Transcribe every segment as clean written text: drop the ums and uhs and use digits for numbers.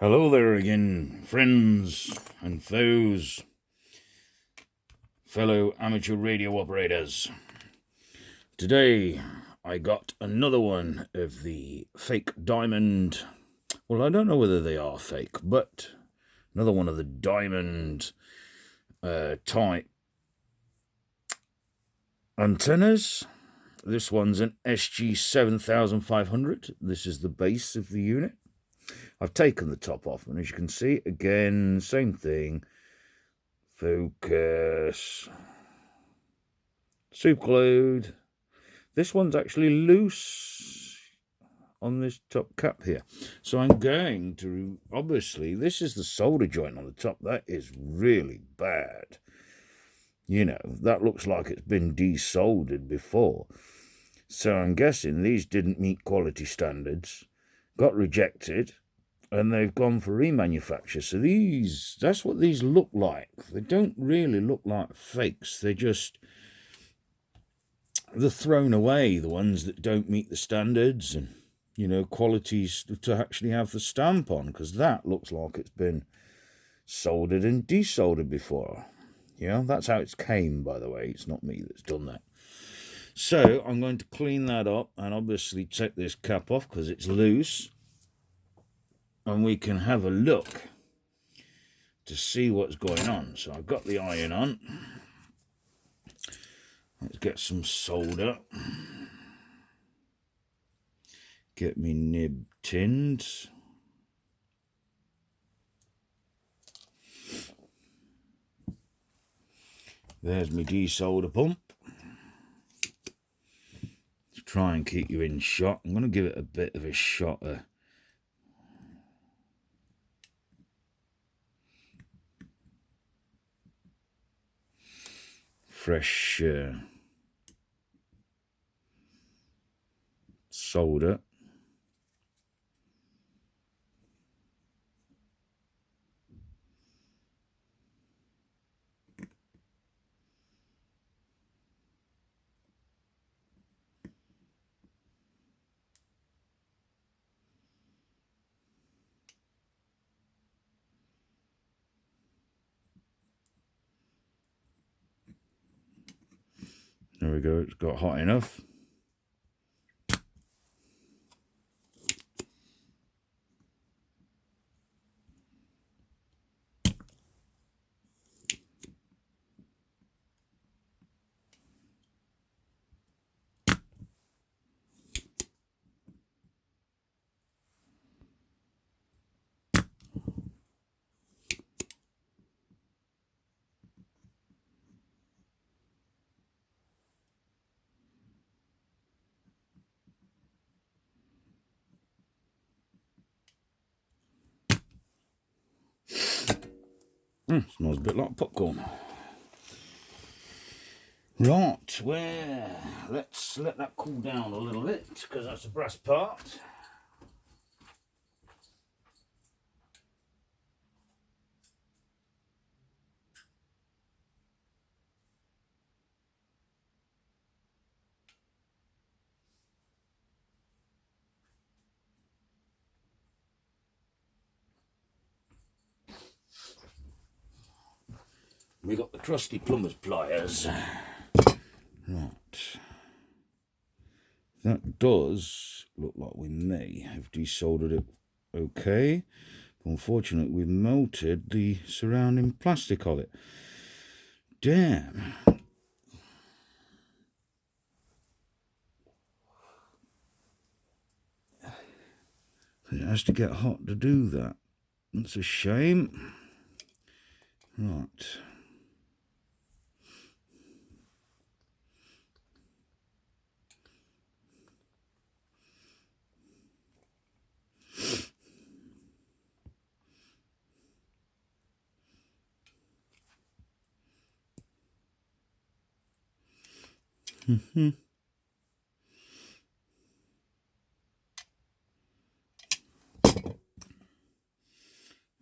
Hello there again, friends and foes, fellow amateur radio operators. Today I got another one of the fake diamond, well, I don't know whether they are fake, but another one of the diamond type antennas. This one's an SG-7500. This is the base of the unit. I've taken the top off, and as you can see, again, same thing. Focus. Superglued. This one's actually loose on this top cap here. So I'm going to, obviously, this is the solder joint on the top. That is really bad. You know, that looks like it's been desoldered before. So I'm guessing these didn't meet quality standards, got rejected, and they've gone for remanufacture. So that's what these look like. They don't really look like fakes. They're thrown away, the ones that don't meet the standards and, you know, qualities to actually have the stamp on, because that looks like it's been soldered and desoldered before. Yeah, that's how it came, by the way. It's not me that's done that. So I'm going to clean that up and obviously take this cap off because it's loose. And we can have a look to see what's going on. So I've got the iron on. Let's get some solder. Get me nib tinned. There's my desolder pump. To try and keep you in shot. I'm going to give it a bit of a shot of fresh solder. There we go, it's got hot enough. Smells a bit like popcorn. Right, let's let that cool down a little bit, because that's a brass part. We got the trusty plumber's pliers. Right. That does look like we may have desoldered it okay. Unfortunately, we've melted the surrounding plastic of it. Damn. It has to get hot to do that. That's a shame. Right.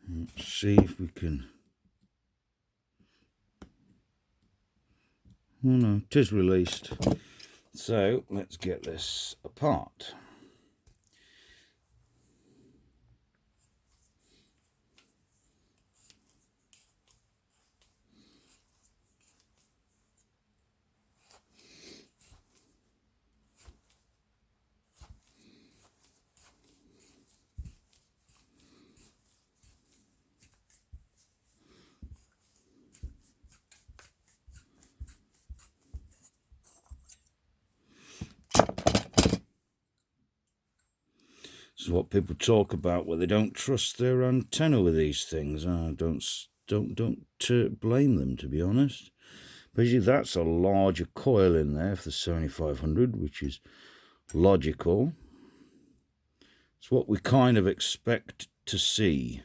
Let's see if we can. Oh no, it is released. So let's get this apart. is what people talk about, where they don't trust their antenna with these things. Don't blame them, to be honest. Basically, that's a larger coil in there for the 7500, which is logical. It's what we kind of expect to see.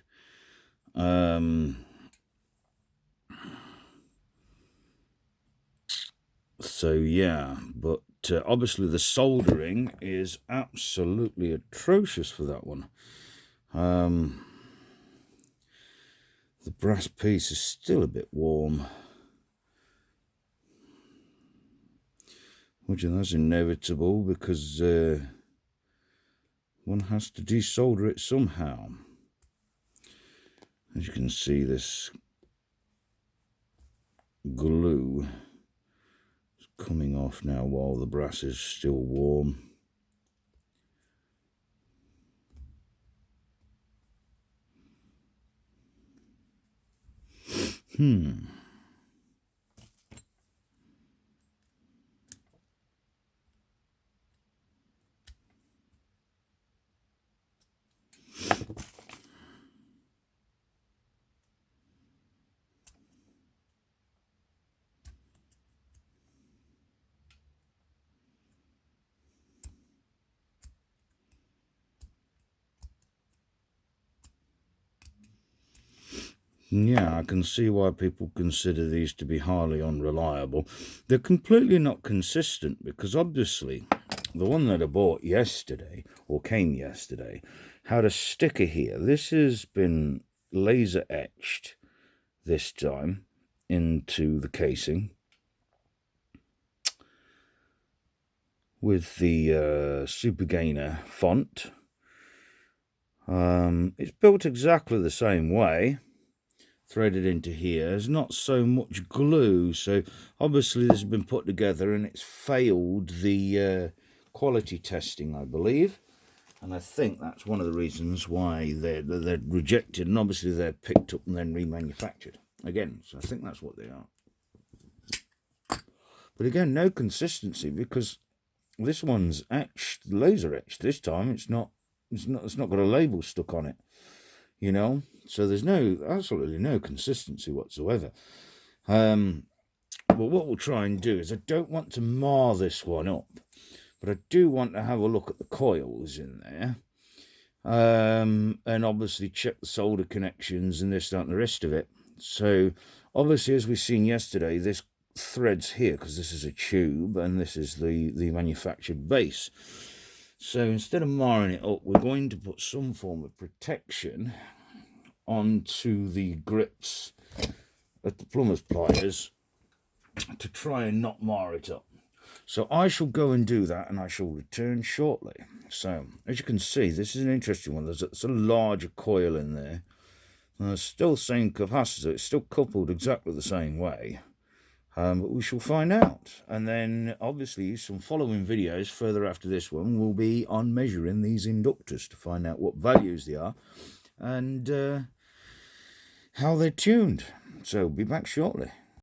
So yeah, but obviously the soldering is absolutely atrocious for that one. The brass piece is still a bit warm, which is inevitable because one has to desolder it somehow. As you can see, this glue is coming off now while the brass is still warm. Yeah, I can see why people consider these to be highly unreliable. They're completely not consistent because obviously the one that I bought yesterday, or came yesterday, had a sticker here. This has been laser etched this time into the casing with the Super Gainer font. It's built exactly the same way, threaded into here. There's not so much glue, so obviously this has been put together and it's failed the quality testing, I believe, and I think that's one of the reasons why they're rejected, and obviously they're picked up and then remanufactured again. So I think that's what they are. But again, no consistency, because this one's etched, laser etched this time. It's not got a label stuck on it, you know. So there's absolutely no consistency whatsoever. But what we'll try and do is, I don't want to mar this one up, but I do want to have a look at the coils in there, and obviously check the solder connections and this, that, and the rest of it. So obviously, as we've seen yesterday, this threads here because this is a tube and this is the manufactured base. So instead of marring it up, we're going to put some form of protection onto the grips at the plumber's pliers to try and not mar it up. So I shall go and do that, and I shall return shortly. So as you can see, this is an interesting one. There's a larger coil in there. Still same capacitor. It's still coupled exactly the same way. But we shall find out. And then obviously some following videos further after this one will be on measuring these inductors to find out what values they are and how they're tuned. So be back shortly.